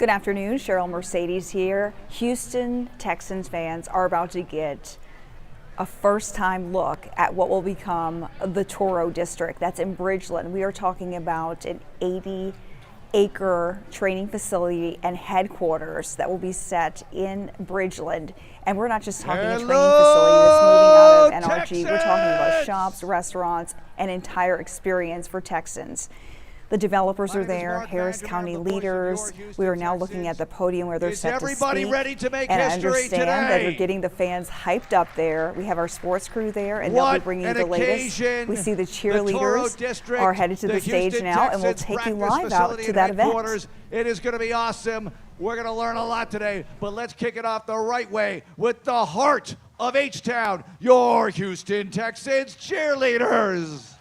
Good afternoon, Cheryl Mercedes here. Houston Texans fans are about to get a first-time look at what will become the Toro District. That's in Bridgeland. We are talking about an 80-acre training facility and headquarters that will be set in Bridgeland. And we're not just talking a training facility that's moving out of NRG. Texans! We're talking about shops, restaurants, an entire experience for Texans. The developers are there, Harris County leaders. We are now looking at the podium where they're set to speak. Everybody ready to make and I history understand today? that they're getting the fans hyped up there. We have our sports crew there, and they'll be bringing you the latest. We see the cheerleaders are headed to the stage now, and we'll take you live out to that event. It is going to be awesome. We're going to learn a lot today, but let's kick it off the right way with the heart of H-Town, your Houston Texans cheerleaders.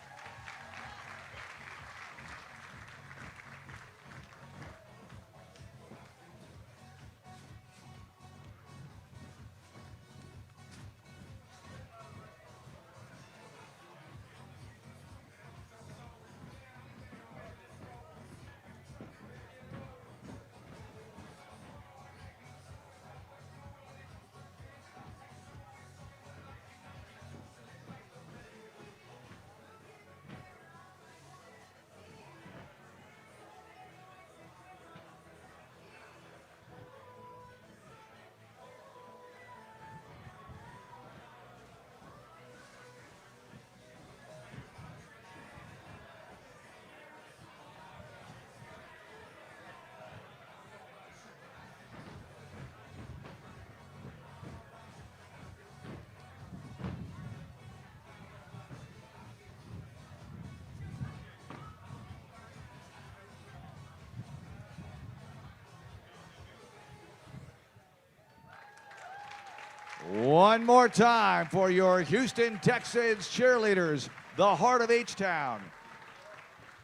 One more time for your Houston Texans cheerleaders, the heart of H-Town.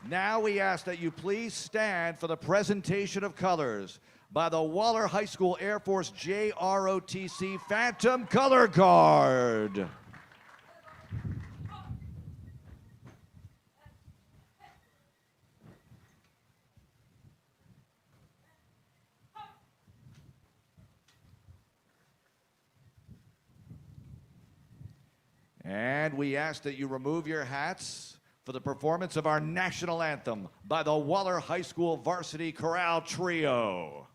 Now we ask that you please stand for the presentation of colors by the Waller High School Air Force JROTC Phantom Color Guard. And we ask that you remove your hats for the performance of our national anthem by the Waller High School Varsity Chorale Trio.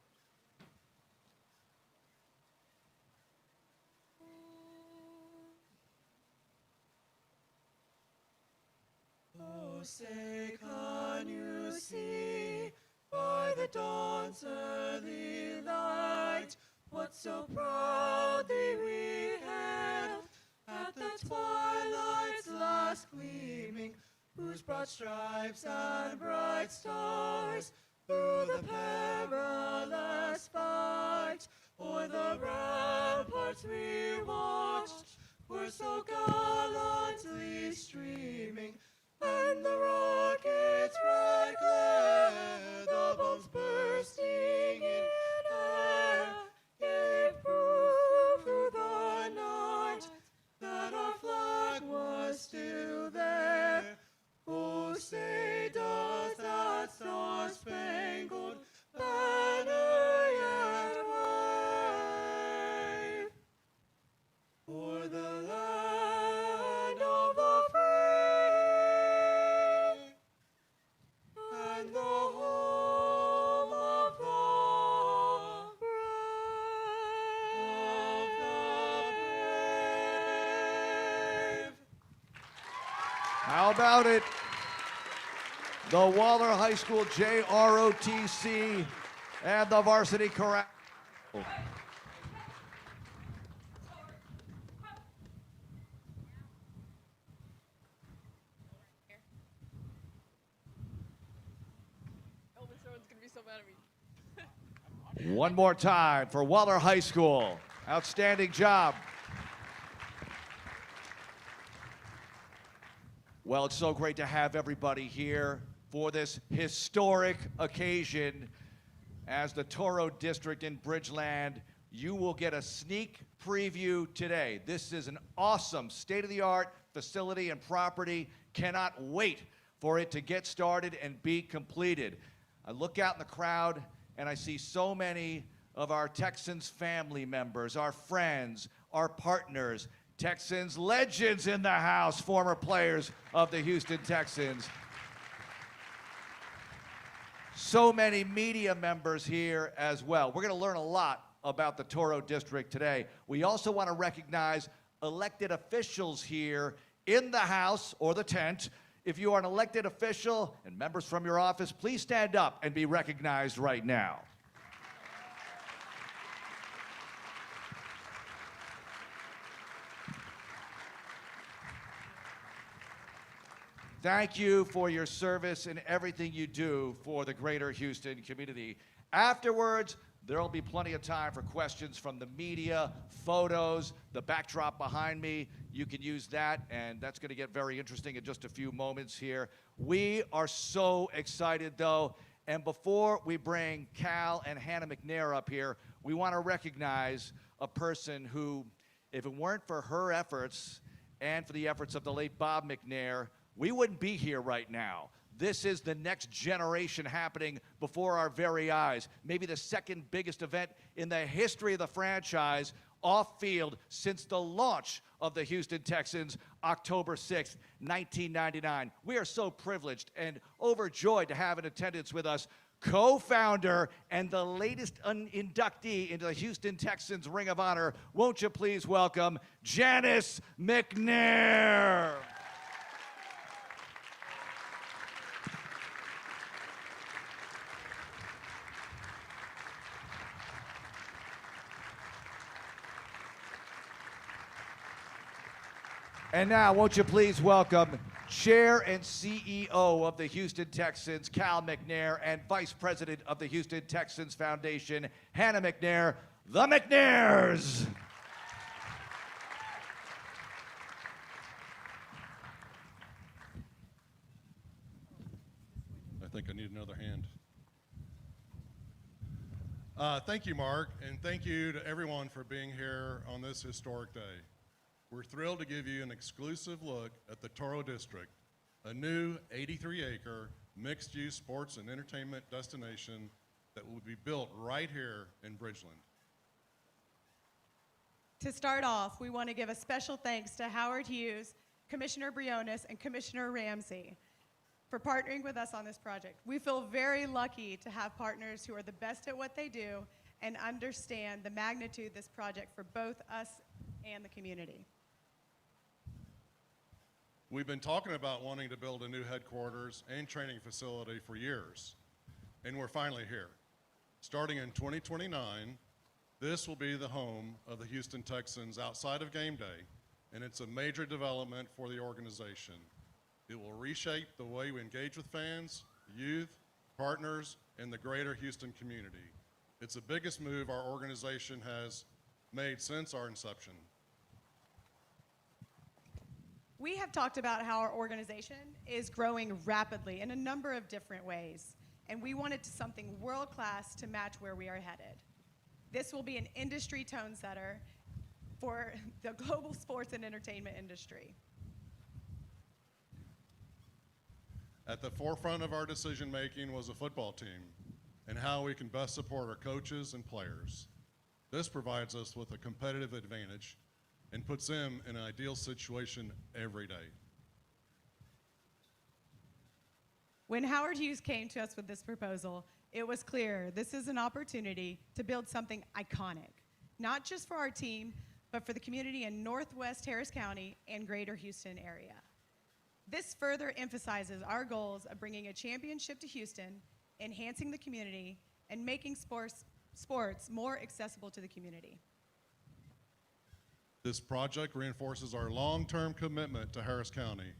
Oh, say, can you see by the dawn's early light what so proudly we hailed at the twilight's last gleaming, whose broad stripes and bright stars through the perilous fight o'er the ramparts we watched were so gallantly streaming, and the rocket's red glare, the bombs bursting in air, gave proof through the night that our flag was still there. Oh, say does that star-spangled banner yet wave o'er the land of the free and the home of the brave. How about it? The Waller High School JROTC and the Varsity Chorale. One more time for Waller High School. Outstanding job. Well, it's so great to have everybody here for this historic occasion. As the Toro District in Bridgeland, you will get a sneak preview today. This is an awesome state-of-the-art facility and property. Cannot wait for it to get started and be completed. I look out in the crowd, and I see so many of our Texans family members, our friends, our partners, Texans legends in the house, former players of the Houston Texans. So many media members here as well. We're going to learn a lot about the Toro District today. We also want to recognize elected officials here in the house or the tent. If you are an elected official and members from your office, please stand up and be recognized right now. Thank you for your service and everything you do for the greater Houston community. Afterwards, there will be plenty of time for questions from the media, photos, the backdrop behind me. You can use that, and that's going to get very interesting in just a few moments here. We are so excited, though, and before we bring Cal and Hannah McNair up here, we want to recognize a person who, if it weren't for her efforts and for the efforts of the late Bob McNair, we wouldn't be here right now. This is the next generation happening before our very eyes. Maybe the second biggest event in the history of the franchise off field since the launch of the Houston Texans, October 6th, 1999. We are so privileged and overjoyed to have in attendance with us co-founder and the latest inductee into the Houston Texans Ring of Honor. Won't you please welcome Janice McNair. And now, won't you please welcome Chair and CEO of the Houston Texans, Cal McNair, and Vice President of the Houston Texans Foundation, Hannah McNair, the McNairs. I think I need another hand. Thank you, Mark, and thank you to everyone for being here on this historic day. We're thrilled to give you an exclusive look at the Toro District, a new 83-acre mixed-use sports and entertainment destination that will be built right here in Bridgeland. To start off, we want to give a special thanks to Howard Hughes, Commissioner Briones, and Commissioner Ramsey for partnering with us on this project. We feel very lucky to have partners who are the best at what they do and understand the magnitude of this project for both us and the community. We've been talking about wanting to build a new headquarters and training facility for years, and we're finally here. Starting in 2029, this will be the home of the Houston Texans outside of game day, and it's a major development for the organization. It will reshape the way we engage with fans, youth, partners, and the greater Houston community. It's the biggest move our organization has made since our inception. We have talked about how our organization is growing rapidly in a number of different ways, and we want it to something world-class to match where we are headed. This will be an industry tone setter for the global sports and entertainment industry. At the forefront of our decision-making was a football team and how we can best support our coaches and players. This provides us with a competitive advantage and puts them in an ideal situation every day. When Howard Hughes came to us with this proposal, it was clear this is an opportunity to build something iconic, not just for our team, but for the community in Northwest Harris County and greater Houston area. This further emphasizes our goals of bringing a championship to Houston, enhancing the community, and making sports more accessible to the community. This project reinforces our long-term commitment to Harris County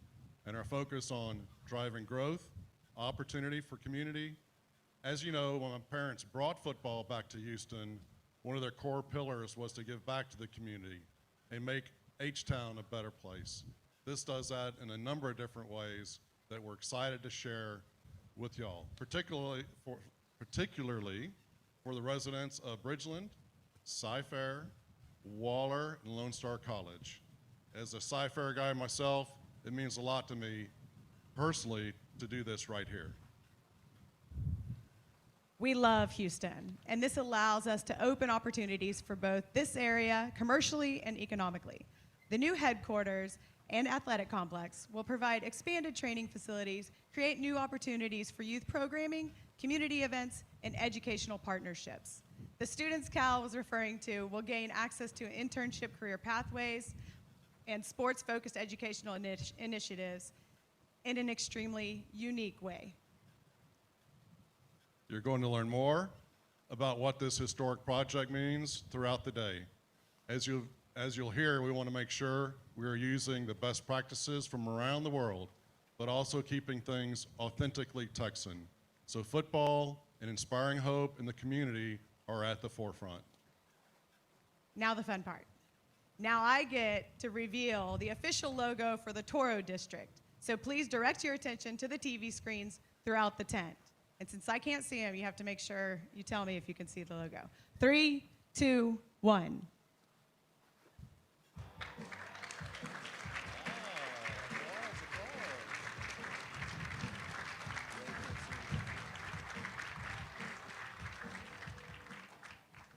and our focus on driving growth, opportunity for community. As you know, when my parents brought football back to Houston, one of their core pillars was to give back to the community and make H-Town a better place. This does that in a number of different ways that we're excited to share with y'all, particularly for the residents of Bridgeland, Cy-Fair, Waller, and Lone Star College. As a Cy-Fair guy myself, it means a lot to me personally to do this right here. We love Houston, and this allows us to open opportunities for both this area commercially and economically. The new headquarters and athletic complex will provide expanded training facilities, create new opportunities for youth programming, community events, and educational partnerships. The students Cal was referring to will gain access to internship career pathways and sports-focused educational initiatives in an extremely unique way. You're going to learn more about what this historic project means throughout the day. As you'll hear, we want to make sure we are using the best practices from around the world, but also keeping things authentically Texan. So football and inspiring hope in the community are at the forefront. Now the fun part. Now I get to reveal the official logo for the Toro District. So please direct your attention to the TV screens throughout the tent. And since I can't see them, you have to make sure you tell me if you can see the logo. 3, 2, 1.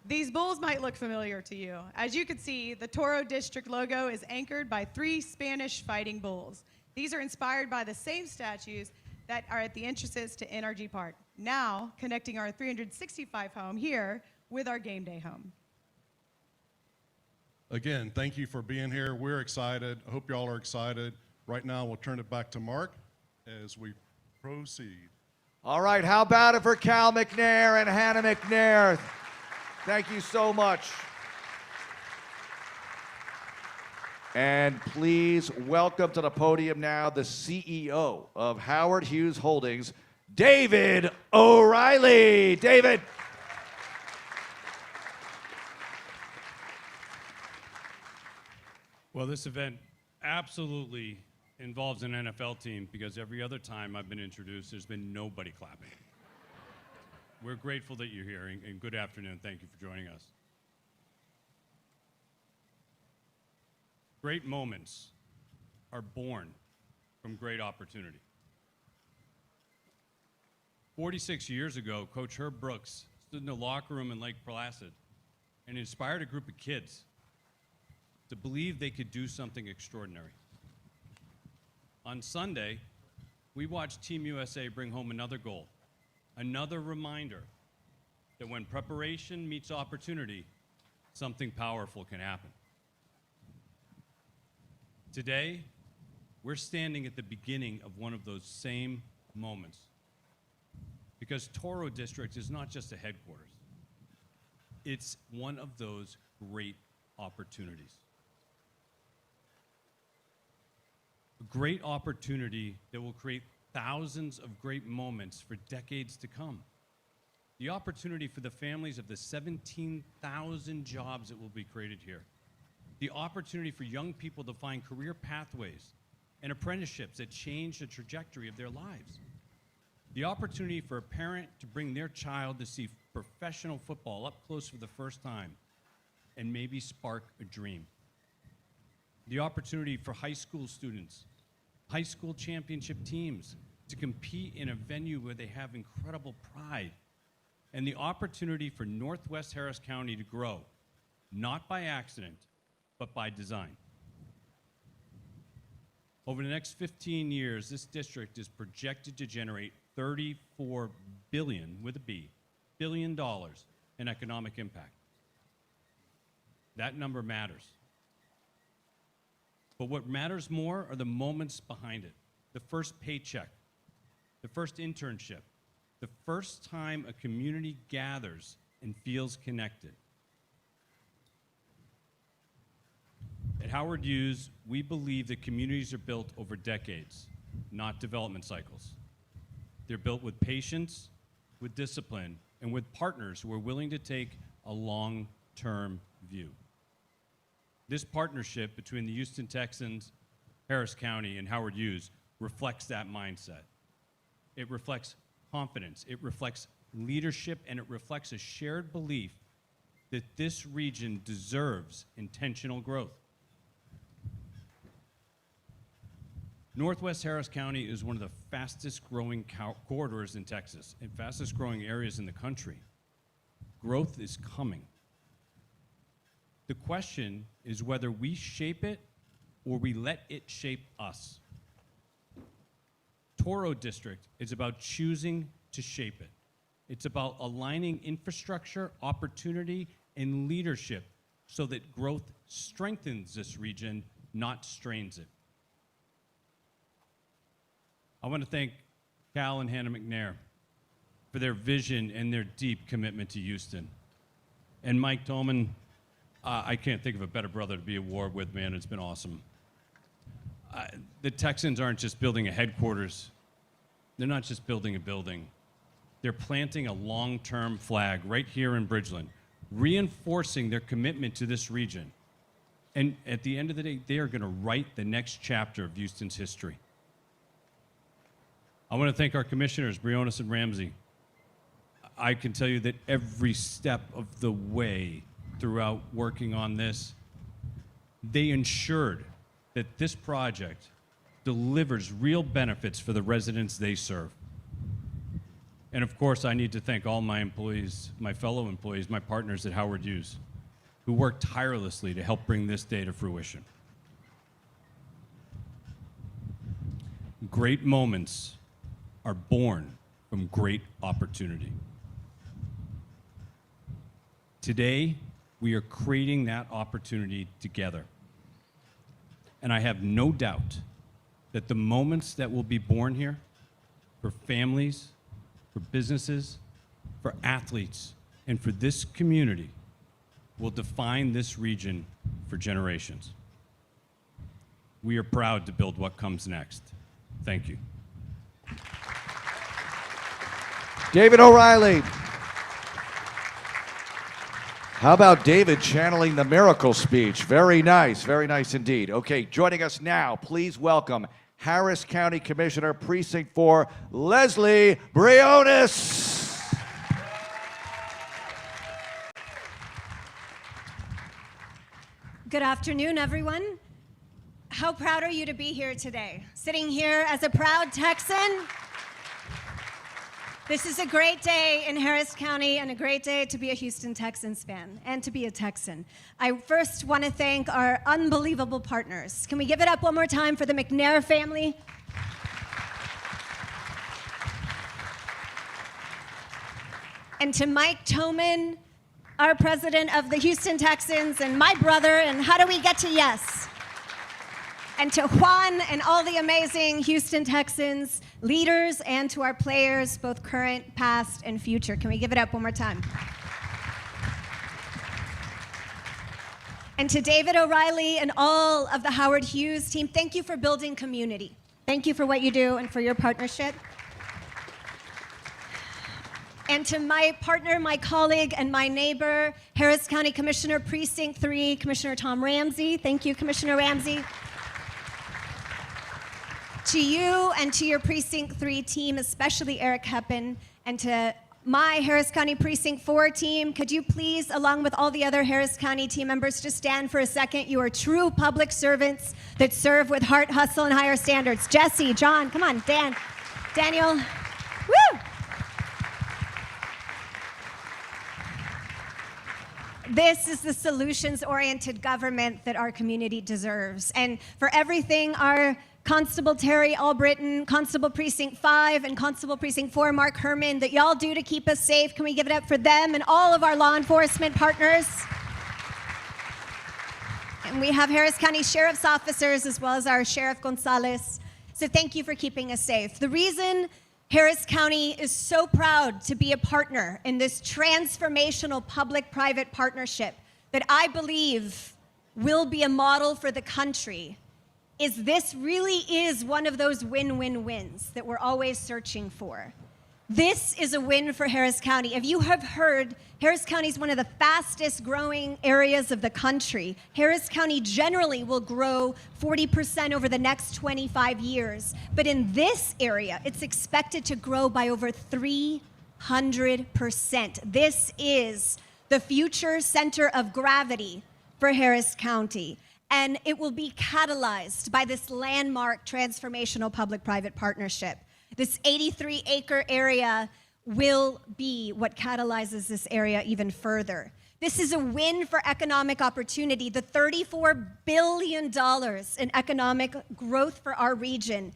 These bulls might look familiar to you. As you can see, the Toro District logo is anchored by 3 Spanish fighting bulls. These are inspired by the same statues that are at the entrances to NRG Park, now connecting our 365 home here with our game day home. Again, thank you for being here. We're excited. I hope y'all are excited. Right now, we'll turn it back to Mark as we proceed. All right, how about it for Cal McNair and Hannah McNair? Thank you so much. And please welcome to the podium now the CEO of Howard Hughes Holdings, David O'Reilly. David. Well, this event absolutely involves an NFL team because every other time I've been introduced, there's been nobody clapping. We're grateful that you're here, and good afternoon. Thank you for joining us. Great moments are born from great opportunity. 46 years ago, Coach Herb Brooks stood in the locker room in Lake Placid and inspired a group of kids to believe they could do something extraordinary. On Sunday, we watched Team USA bring home another goal, another reminder that when preparation meets opportunity, something powerful can happen. Today, we're standing at the beginning of one of those same moments. Because Toro District is not just a headquarters. It's one of those great opportunities. A great opportunity that will create thousands of great moments for decades to come. The opportunity for the families of the 17,000 jobs that will be created here. The opportunity for young people to find career pathways and apprenticeships that change the trajectory of their lives. The opportunity for a parent to bring their child to see professional football up close for the first time and maybe spark a dream. The opportunity for high school students, high school championship teams to compete in a venue where they have incredible pride. And the opportunity for Northwest Harris County to grow, not by accident, but by design. Over the next 15 years, this district is projected to generate $34 billion, with a B, billion dollars in economic impact. That number matters. But what matters more are the moments behind it. The first paycheck, the first internship, the first time a community gathers and feels connected. At Howard Hughes, we believe that communities are built over decades, not development cycles. They're built with patience, with discipline, and with partners who are willing to take a long-term view. This partnership between the Houston Texans, Harris County, and Howard Hughes reflects that mindset. It reflects confidence, it reflects leadership, and it reflects a shared belief that this region deserves intentional growth. Northwest Harris County is one of the fastest growing corridors in Texas and fastest growing areas in the country. Growth is coming. The question is whether we shape it or we let it shape us. Toro District is about choosing to shape it. It's about aligning infrastructure, opportunity, and leadership so that growth strengthens this region, not strains it. I want to thank Cal and Hannah McNair for their vision and their deep commitment to Houston. And Mike Tolman, I can't think of a better brother to be at war with, man. It's been awesome. The Texans aren't just building a headquarters. They're not just building a building. They're planting a long-term flag right here in Bridgeland, reinforcing their commitment to this region. And at the end of the day, they are going to write the next chapter of Houston's history. I want to thank our commissioners, Briones and Ramsey. I can tell you that every step of the way throughout working on this, they ensured that this project delivers real benefits for the residents they serve. And of course, I need to thank all my employees, my fellow employees, my partners at Howard Hughes, who worked tirelessly to help bring this day to fruition. Great moments are born from great opportunity. Today, we are creating that opportunity together. And I have no doubt that the moments that will be born here for families, for businesses, for athletes, and for this community will define this region for generations. We are proud to build what comes next. Thank you. David O'Reilly. How about David channeling the miracle speech? Very nice indeed. Okay, joining us now, please welcome Harris County Commissioner, Precinct 4, Leslie Briones. Good afternoon, everyone. How proud are you to be here today? Sitting here as a proud Texan. This is a great day in Harris County and a great day to be a Houston Texans fan and to be a Texan. I first want to thank our unbelievable partners. Can we give it up one more time for the McNair family? And to Mike Toman, our president of the Houston Texans, and my brother, and how do we get to yes? And to Juan and all the amazing Houston Texans leaders, and to our players, both current, past, and future. Can we give it up one more time? And to David O'Reilly and all of the Howard Hughes team, thank you for building community. Thank you for what you do and for your partnership. And to my partner, my colleague, and my neighbor, Harris County Commissioner, Precinct 3, Commissioner Tom Ramsey. Thank you, Commissioner Ramsey. To you and to your Precinct 3 team, especially Eric Heppen, and to my Harris County Precinct 4 team, could you please, along with all the other Harris County team members, just stand for a second? You are true public servants that serve with heart, hustle, and higher standards. Jesse, John, come on, Dan, Daniel, woo! This is the solutions-oriented government that our community deserves. And for everything our Constable Terry Albritton, Constable Precinct 5, and Constable Precinct 4, Mark Herman, that y'all do to keep us safe. Can we give it up for them and all of our law enforcement partners? And we have Harris County Sheriff's officers as well as our Sheriff Gonzalez. So thank you for keeping us safe. The reason Harris County is so proud to be a partner in this transformational public-private partnership that I believe will be a model for the country is this really is one of those win-win-wins that we're always searching for. This is a win for Harris County. If you have heard, Harris County is one of the fastest growing areas of the country. Harris County generally will grow 40% over the next 25 years. But in this area, it's expected to grow by over 300%. This is the future center of gravity for Harris County. and it will be catalyzed by this landmark transformational public-private partnership. This 83-acre area will be what catalyzes this area even further. This is a win for economic opportunity. The $34 billion in economic growth for our region.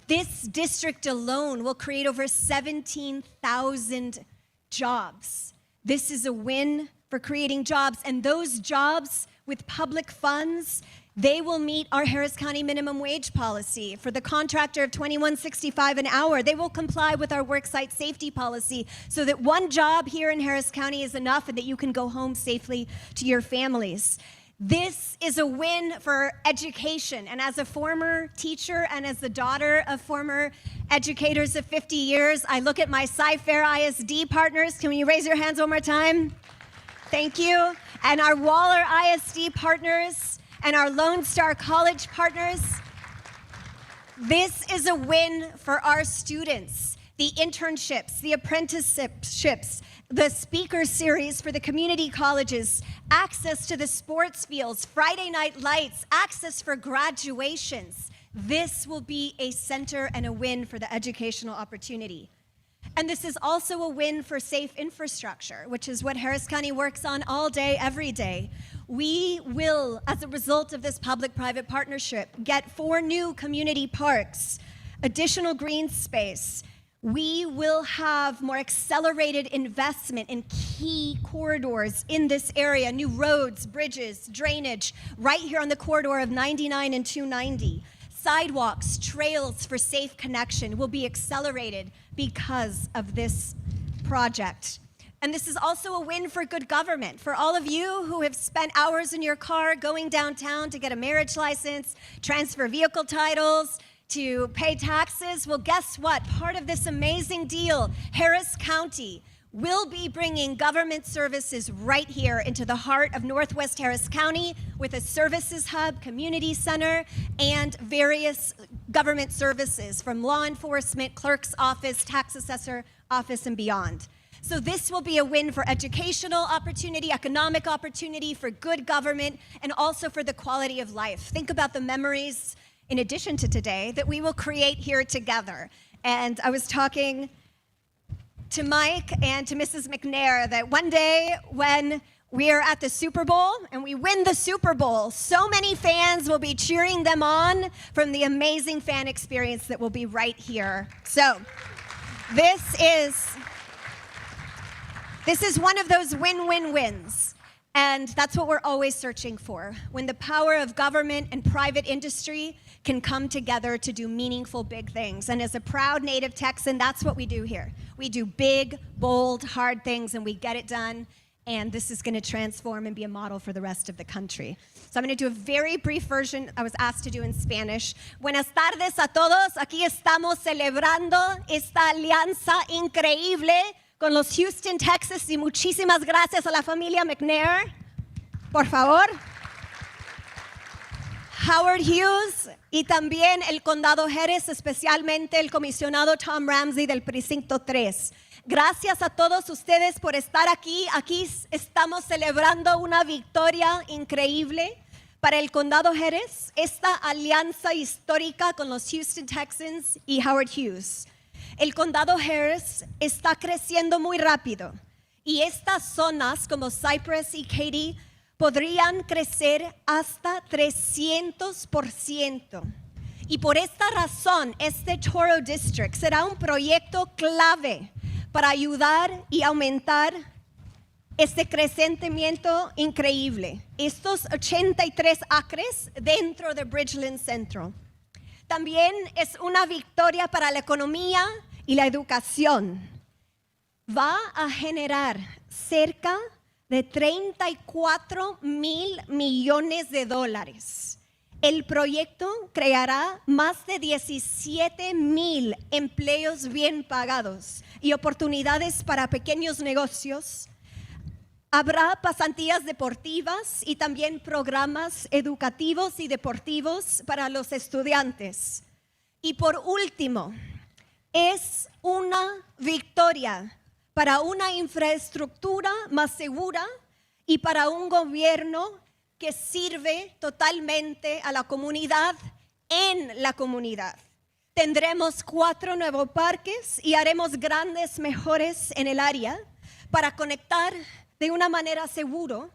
This district alone will create over 17,000 jobs. This is a win for creating jobs, and those jobs with public funds, they will meet our Harris County minimum wage policy for the contractor of $21.65 an hour. They will comply with our worksite safety policy so that one job here in Harris County is enough and that you can go home safely to your families. This is a win for education. And as a former teacher and as the daughter of former educators of 50 years, I look at my Cy-Fair ISD partners. Can you raise your hands one more time? Thank you. And our Waller ISD partners, and our Lone Star College partners. This is a win for our students. The internships, the apprenticeships, the speaker series for the community colleges, access to the sports fields, Friday night lights, access for graduations. This will be a center and a win for the educational opportunity. And this is also a win for safe infrastructure, which is what Harris County works on all day, every day. We will, as a result of this public-private partnership, get 4 new community parks, additional green space. We will have more accelerated investment in key corridors in this area, new roads, bridges, drainage, right here on the corridor of 99 and 290. Sidewalks, trails for safe connection will be accelerated because of this project. And this is also a win for good government. For all of you who have spent hours in your car going downtown to get a marriage license, transfer vehicle titles, to pay taxes, well, guess what? Part of this amazing deal, Harris County will be bringing government services right here into the heart of Northwest Harris County with a services hub, community center, and various government services from law enforcement, clerk's office, tax assessor office, and beyond. So this will be a win for educational opportunity, economic opportunity, for good government, and also for the quality of life. Think about the memories, in addition to today, that we will create here together. And I was talking to Mike and to Mrs. McNair that one day when we are at the Super Bowl and we win the Super Bowl, so many fans will be cheering them on from the amazing fan experience that will be right here. So this is one of those win-win-wins. And that's what we're always searching for, when the power of government and private industry can come together to do meaningful, big things. And as a proud native Texan, that's what we do here. We do big, bold, hard things, and we get it done. And this is going to transform and be a model for the rest of the country. So I'm going to do a very brief version I was asked to do in Spanish. Buenas tardes a todos. Aquí estamos celebrando esta alianza increíble con los Houston Texans, y muchísimas gracias a la familia McNair. Por favor. Howard Hughes y también el Condado Jerez, especialmente el comisionado Tom Ramsey del Precinto 3. Gracias a todos ustedes por estar aquí. Aquí estamos celebrando una victoria increíble para el Condado Jerez, esta alianza histórica con los Houston Texans y Howard Hughes. El Condado Harris está creciendo muy rápido y estas zonas como Cypress y Katy podrían crecer hasta 300%. Y por esta razón, este Toro District será un proyecto clave para ayudar y aumentar este crecimiento increíble. Estos 83 acres dentro de Bridgeland Centro. También es una victoria para la economía y la educación. Va a generar cerca de 34 mil millones de dólares. El proyecto creará más de 17 mil empleos bien pagados y oportunidades para pequeños negocios. Habrá pasantías deportivas y también programas educativos y deportivos para los estudiantes. Y por último, es una victoria para una infraestructura más segura y para un gobierno que sirve totalmente a la comunidad en la comunidad. Tendremos 4 nuevos parques y haremos grandes mejoras en el área para conectar de una manera segura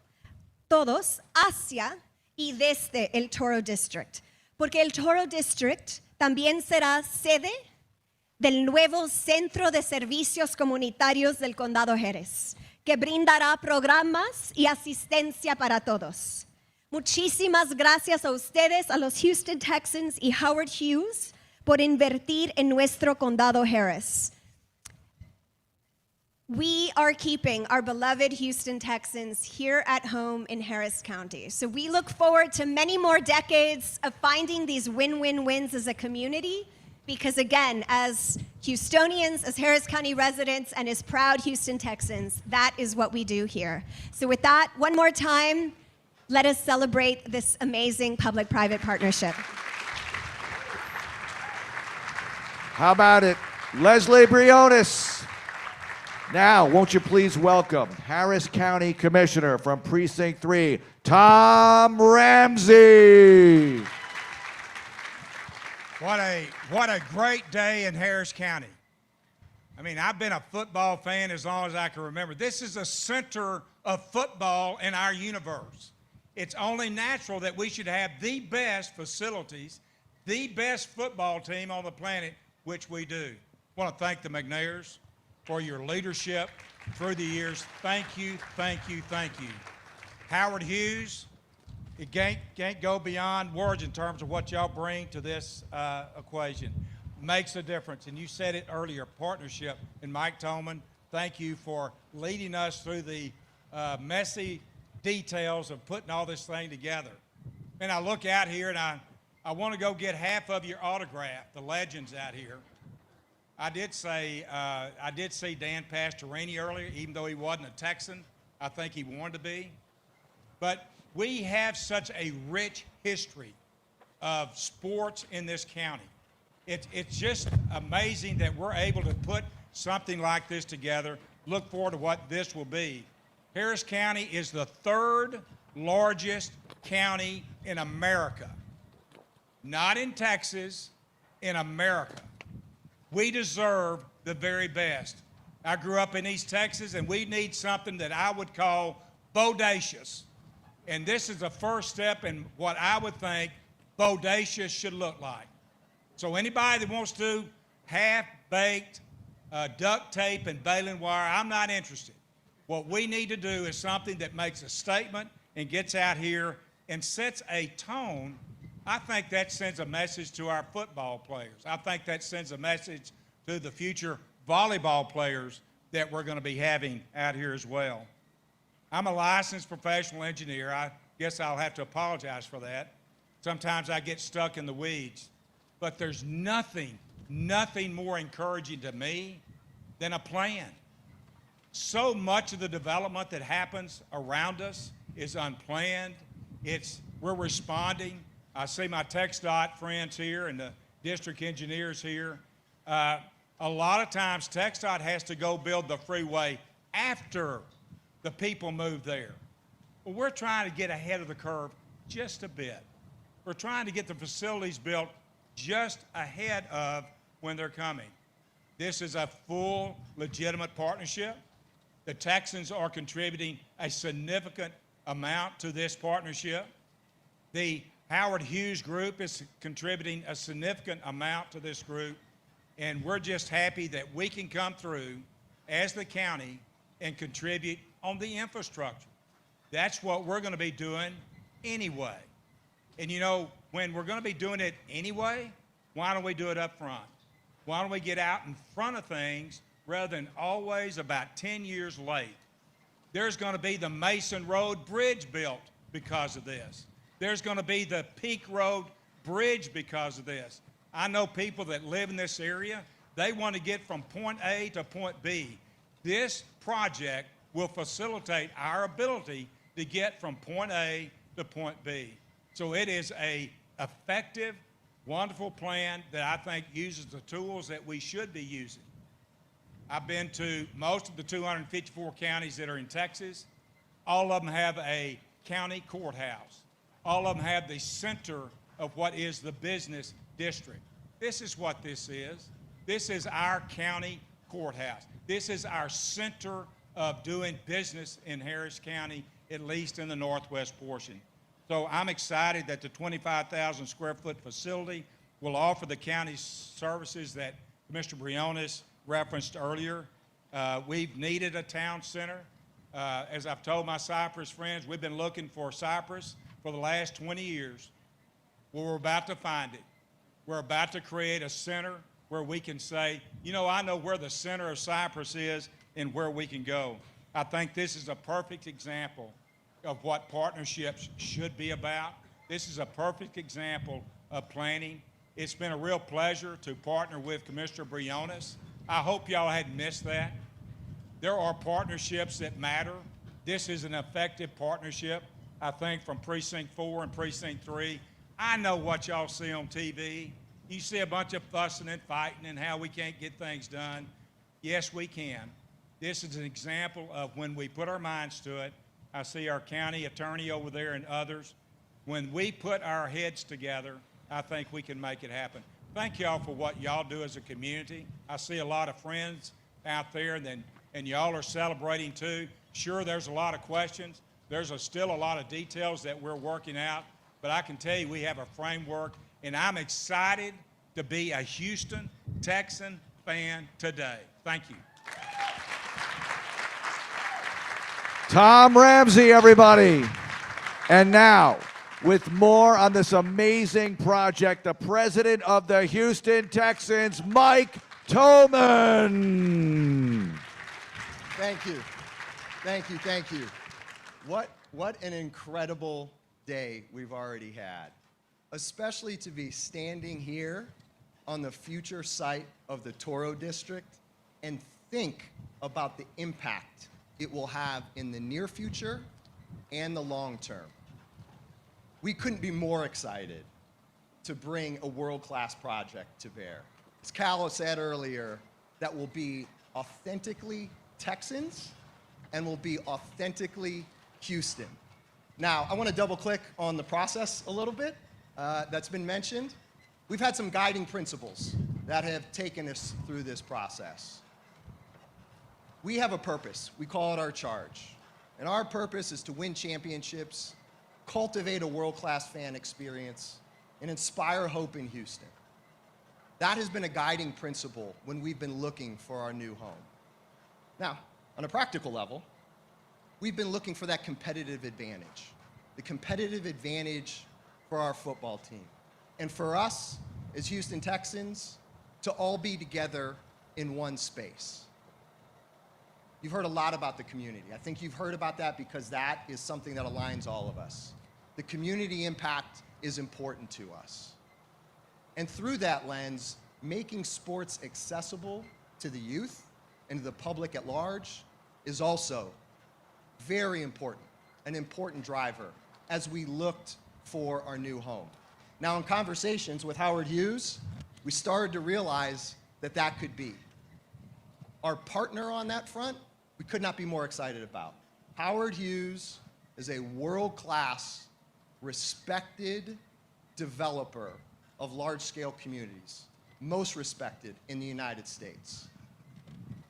todos hacia y desde el Toro District. Porque el Toro District también será sede del nuevo Centro de Servicios Comunitarios del Condado Jerez, que brindará programas y asistencia para todos. Muchísimas gracias a ustedes, a los Houston Texans y Howard Hughes, por invertir en nuestro condado Harris. We are keeping our beloved Houston Texans here at home in Harris County. So we look forward to many more decades of finding these win-win-wins as a community, because again, as Houstonians, as Harris County residents, and as proud Houston Texans, that is what we do here. So with that, one more time, let us celebrate this amazing public-private partnership. How about it? Leslie Briones. Now, won't you please welcome Harris County Commissioner from Precinct 3, Tom Ramsey. What a great day in Harris County. I mean, I've been a football fan as long as I can remember. This is the center of football in our universe. It's only natural that we should have the best facilities, the best football team on the planet, which we do. I want to thank the McNairs for your leadership through the years. Thank you, thank you, thank you. Howard Hughes, it can't go beyond words in terms of what y'all bring to this equation. Makes a difference. And you said it earlier, partnership. And Mike Tolman, thank you for leading us through the messy details of putting all this thing together. And I look out here and I want to go get half of your autograph, the legends out here. I did see Dan Pastorini earlier, even though he wasn't a Texan. I think he wanted to be. But we have such a rich history of sports in this county. It's just amazing that we're able to put something like this together. Look forward to what this will be. Harris County is the 3rd largest county in America. Not in Texas, in America. We deserve the very best. I grew up in East Texas, and we need something that I would call bodacious. And this is the first step in what I would think bodacious should look like. So anybody that wants to half-baked duct tape and baling wire, I'm not interested. What we need to do is something that makes a statement and gets out here and sets a tone. I think that sends a message to our football players. I think that sends a message to the future volleyball players that we're going to be having out here as well. I'm a licensed professional engineer. I guess I'll have to apologize for that. Sometimes I get stuck in the weeds. But there's nothing more encouraging to me than a plan. So much of the development that happens around us is unplanned. We're responding. I see my TxDOT friends here and the district engineers here. A lot of times TxDOT has to go build the freeway after the people move there. Well, we're trying to get ahead of the curve just a bit. We're trying to get the facilities built just ahead of when they're coming. This is a full, legitimate partnership. The Texans are contributing a significant amount to this partnership. The Howard Hughes Group is contributing a significant amount to this group, and we're just happy that we can come through as the county and contribute on the infrastructure. That's what we're going to be doing anyway. And you know, when we're going to be doing it anyway, why don't we do it up front? Why don't we get out in front of things rather than always about 10 years late? There's going to be the Mason Road Bridge built because of this. There's going to be the Peak Road Bridge because of this. I know people that live in this area, they want to get from point A to point B. This project will facilitate our ability to get from point A to point B. So it is an effective, wonderful plan that I think uses the tools that we should be using. I've been to most of the 254 counties that are in Texas. All of them have a County Courthouse. All of them have the center of what is the business district. This is what this is. This is our county courthouse. This is our center of doing business in Harris County, at least in the northwest portion. So I'm excited that the 25,000 square foot facility will offer the county services that Mr. Briones referenced earlier. We've needed a town center. As I've told my Cypress friends, we've been looking for Cypress for the last 20 years. Well, we're about to find it. We're about to create a center where we can say, you know, I know where the center of Cypress is and where we can go. I think this is a perfect example of what partnerships should be about. This is a perfect example of planning. It's been a real pleasure to partner with Commissioner Briones. I hope y'all hadn't missed that. There are partnerships that matter. This is an effective partnership, I think, from Precinct 4 and Precinct 3. I know what y'all see on TV. You see a bunch of fussing and fighting and how we can't get things done. Yes, we can. This is an example of when we put our minds to it. I see our county attorney over there and others. When we put our heads together, I think we can make it happen. Thank y'all for what y'all do as a community. I see a lot of friends out there, and y'all are celebrating too. Sure, there's a lot of questions. There's still a lot of details that we're working out, but I can tell you we have a framework, and I'm excited to be a Houston Texan fan today. Thank you. Tom Ramsey, everybody. And now, with more on this amazing project, the president of the Houston Texans, Mike Toman. Thank you. Thank you. Thank you. What an incredible day we've already had, especially to be standing here on the future site of the Toro District and think about the impact it will have in the near future and the long term. We couldn't be more excited to bring a world-class project to bear. As Cal said earlier, that will be authentically Texans and will be authentically Houston. Now, I want to double-click on the process a little bit that's been mentioned. We've had some guiding principles that have taken us through this process. We have a purpose. We call it our charge. And our purpose is to win championships, cultivate a world-class fan experience, and inspire hope in Houston. That has been a guiding principle when we've been looking for our new home. Now, on a practical level, we've been looking for that competitive advantage, the competitive advantage for our football team. And for us, as Houston Texans, to all be together in one space. You've heard a lot about the community. I think you've heard about that because that is something that aligns all of us. The community impact is important to us. And through that lens, making sports accessible to the youth and to the public at large is also very important, an important driver as we looked for our new home. Now, in conversations with Howard Hughes, we started to realize that that could be. Our partner on that front, we could not be more excited about. Howard Hughes is a world-class, respected developer of large-scale communities, most respected in the United States.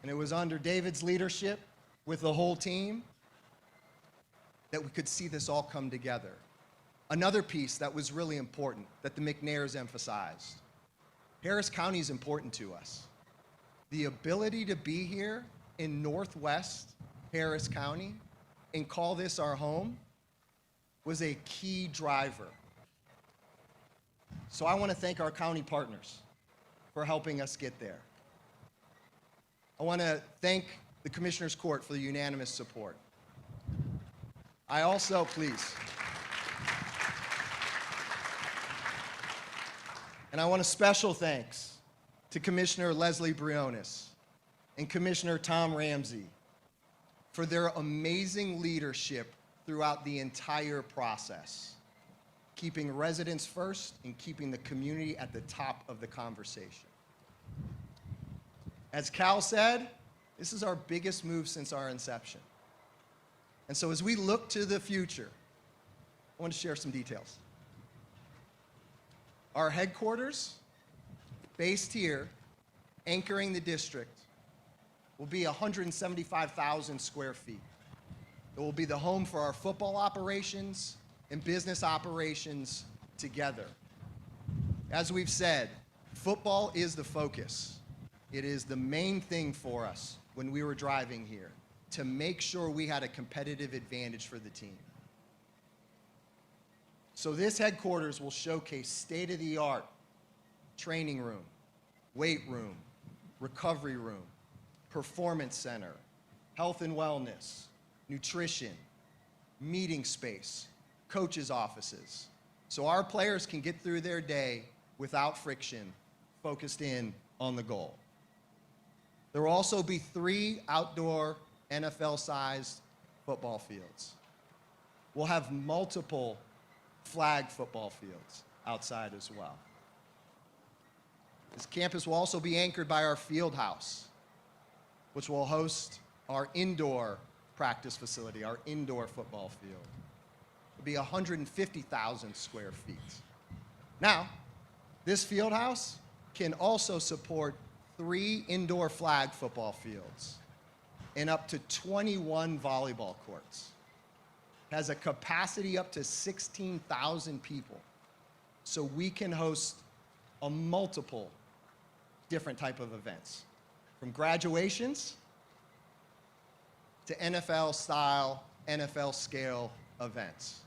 And it was under David's leadership with the whole team that we could see this all come together. Another piece that was really important that the McNairs emphasized. Harris County is important to us. The ability to be here in Northwest Harris County and call this our home was a key driver. So I want to thank our county partners for helping us get there. I want to thank the Commissioner's Court for the unanimous support. I also, please. And I want a special thanks to Commissioner Leslie Briones and Commissioner Tom Ramsey for their amazing leadership throughout the entire process, keeping residents first and keeping the community at the top of the conversation. As Cal said, this is our biggest move since our inception. And so as we look to the future, I want to share some details. Our headquarters, based here, anchoring the district, will be 175,000 square feet. It will be the home for our football operations and business operations together. As we've said, football is the focus. It is the main thing for us when we were driving here, to make sure we had a competitive advantage for the team. So this headquarters will showcase state-of-the-art training room, weight room, recovery room, performance center, health and wellness, nutrition, meeting space, coaches' offices. So our players can get through their day without friction, focused in on the goal. There will also be 3 outdoor NFL-sized football fields. We'll have multiple flag football fields outside as well. This campus will also be anchored by our field house, which will host our indoor practice facility, our indoor football field. It'll be 150,000 square feet. Now, this field house can also support 3 indoor flag football fields and up to 21 volleyball courts. Has a capacity up to 16,000 people. So we can host a multiple different type of events, from graduations to NFL style, NFL scale events.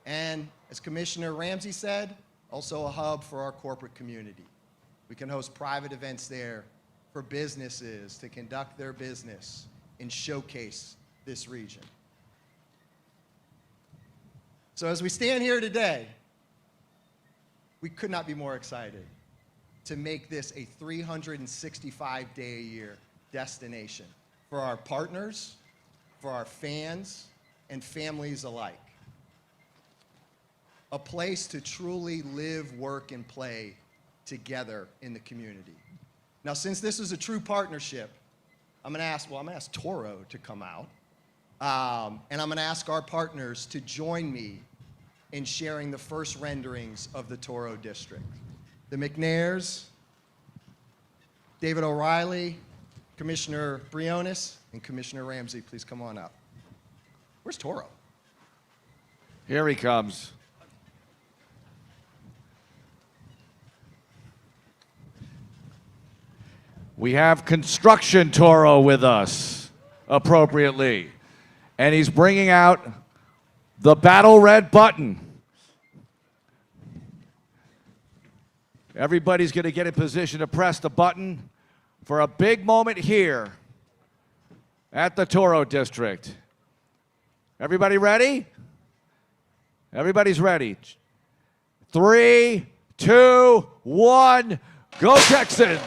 And as Commissioner Ramsey said, also a hub for our corporate community. We can host private events there for businesses to conduct their business and showcase this region. So as we stand here today, we could not be more excited to make this a 365-day-a-year destination for our partners, for our fans, and families alike. A place to truly live, work, and play together in the community. Now, since this is a true partnership, I'm gonna ask Toro to come out, and I'm gonna ask our partners to join me in sharing the first renderings of the Toro District. The McNairs, David O'Reilly, Commissioner Briones, and Commissioner Ramsey, please come on up. Where's Toro? Here he comes. We have Construction Toro with us, appropriately. And he's bringing out the battle red button. Everybody's going to get in position to press the button for a big moment here at the Toro District. Everybody ready? Everybody's ready. 3, 2, 1, go Texans!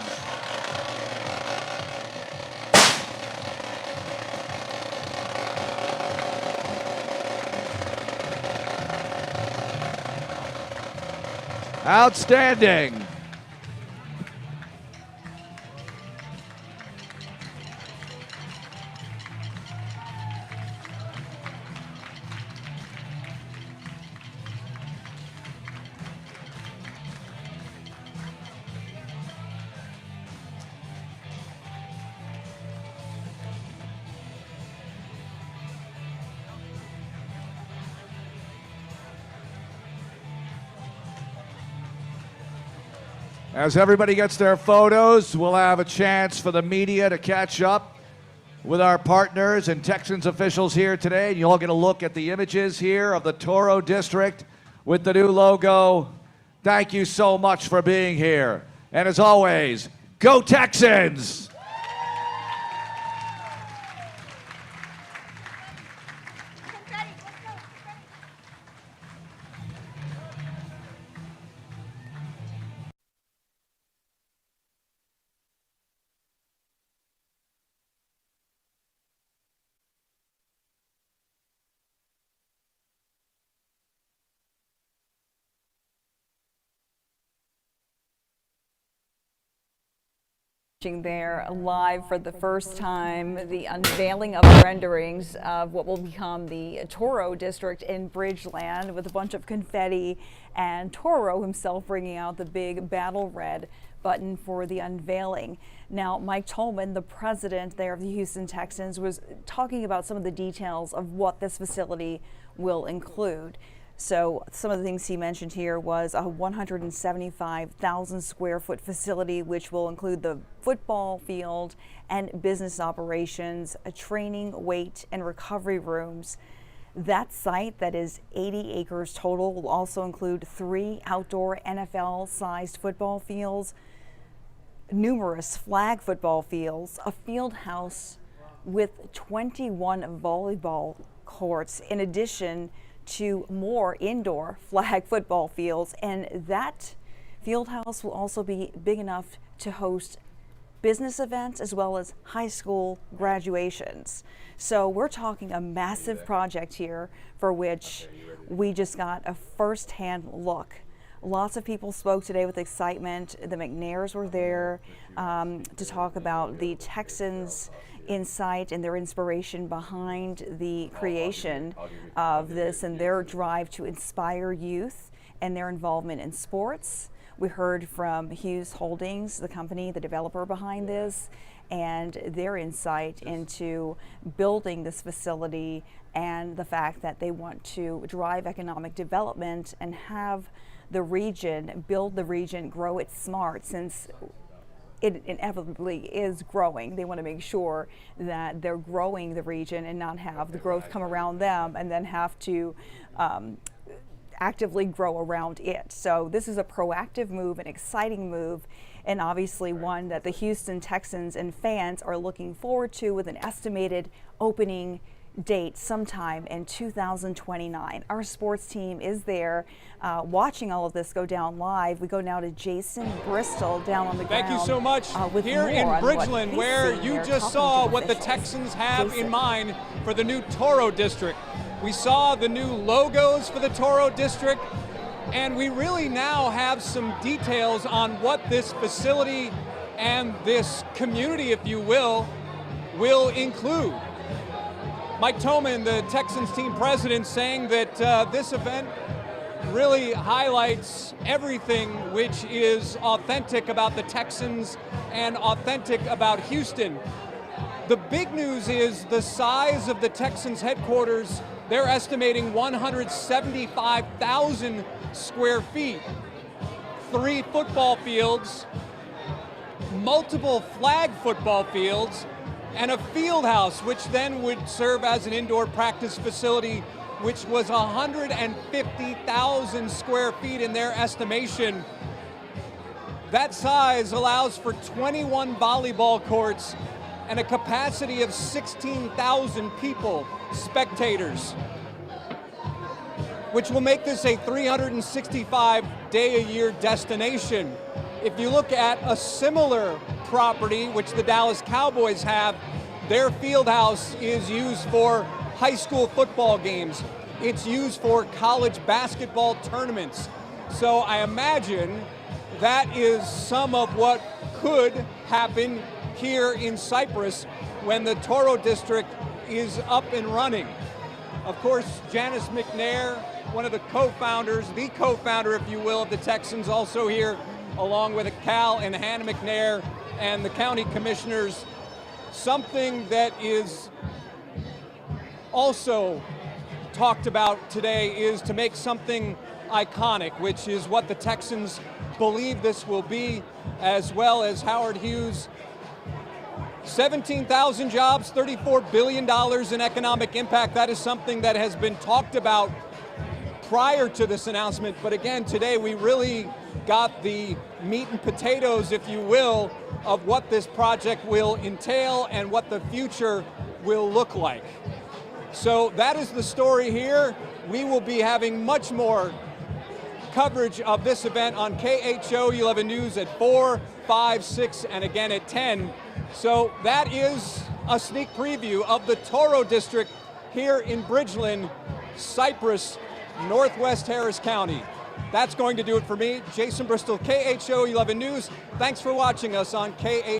Outstanding. As everybody gets their photos, we'll have a chance for the media to catch up with our partners and Texans officials here today. And you all get a look at the images here of the Toro District with the new logo. Thank you so much for being here. And as always, go Texans! There live for the first time, the unveiling of renderings of what will become the Toro District in Bridgeland, with a bunch of confetti and Toro himself bringing out the big battle red button for the unveiling. Now, Mike Tolman, the president there of the Houston Texans, was talking about some of the details of what this facility will include. So some of the things he mentioned here was a 175,000 square foot facility, which will include the football field and business operations, a training, weight, and recovery rooms. That site, that is 80 acres total, will also include 3 outdoor NFL-sized football fields, numerous flag football fields, a field house with 21 volleyball courts, in addition to more indoor flag football fields. And that field house will also be big enough to host business events as well as high school graduations. So we're talking a massive project here for which we just got a first-hand look. Lots of people spoke today with excitement. The McNairs were there to talk about the Texans' insight and their inspiration behind the creation of this and their drive to inspire youth and their involvement in sports. We heard from Hughes Holdings, the company, the developer behind this, and their insight into building this facility and the fact that they want to drive economic development and have the region, build the region, grow it smart, since it inevitably is growing. They want to make sure that they're growing the region and not have the growth come around them and then have to actively grow around it. So this is a proactive move, an exciting move, and obviously one that the Houston Texans and fans are looking forward to, with an estimated opening date sometime in 2029. Our sports team is there watching all of this go down live. We go now to Jason Bristol down on the ground. Thank you so much. With Here in more on Bridgeland, what where he's you seeing just there, saw talking to what the officials. Texans have Jason. in mind for the new Toro District. We saw the new logos for the Toro District, and we really now have some details on what this facility and this community, if you will include. Mike Tolman, the Texans team president, saying that this event really highlights everything which is authentic about the Texans and authentic about Houston. The big news is the size of the Texans headquarters. They're estimating 175,000 square feet, 3 football fields, multiple flag football fields, and a field house, which then would serve as an indoor practice facility, which was 150,000 square feet in their estimation. That size allows for 21 volleyball courts and a capacity of 16,000 people, spectators, which will make this a 365-day-a-year destination. If you look at a similar property, which the Dallas Cowboys have, their field house is used for high school football games. It's used for college basketball tournaments. So I imagine that is some of what could happen here in Cypress when the Toro District is up and running. Of course, Janice McNair, one of the co-founders, the co-founder, if you will, of the Texans, also here, along with Cal and Hannah McNair and the county commissioners. Something that is also talked about today is to make something iconic, which is what the Texans believe this will be, as well as Howard Hughes. 17,000 jobs, $34 billion in economic impact. That is something that has been talked about prior to this announcement. But again, today we really got the meat and potatoes, if you will, of what this project will entail and what the future will look like. So that is the story here. We will be having much more coverage of this event on KHO 11 News at 4, 5, 6, and again at 10. So that is a sneak preview of the Toro District here in Bridgeland, Cypress, Northwest Harris County. That's going to do it for me. Jason Bristol, KHO 11 News. Thanks for watching us on KHO.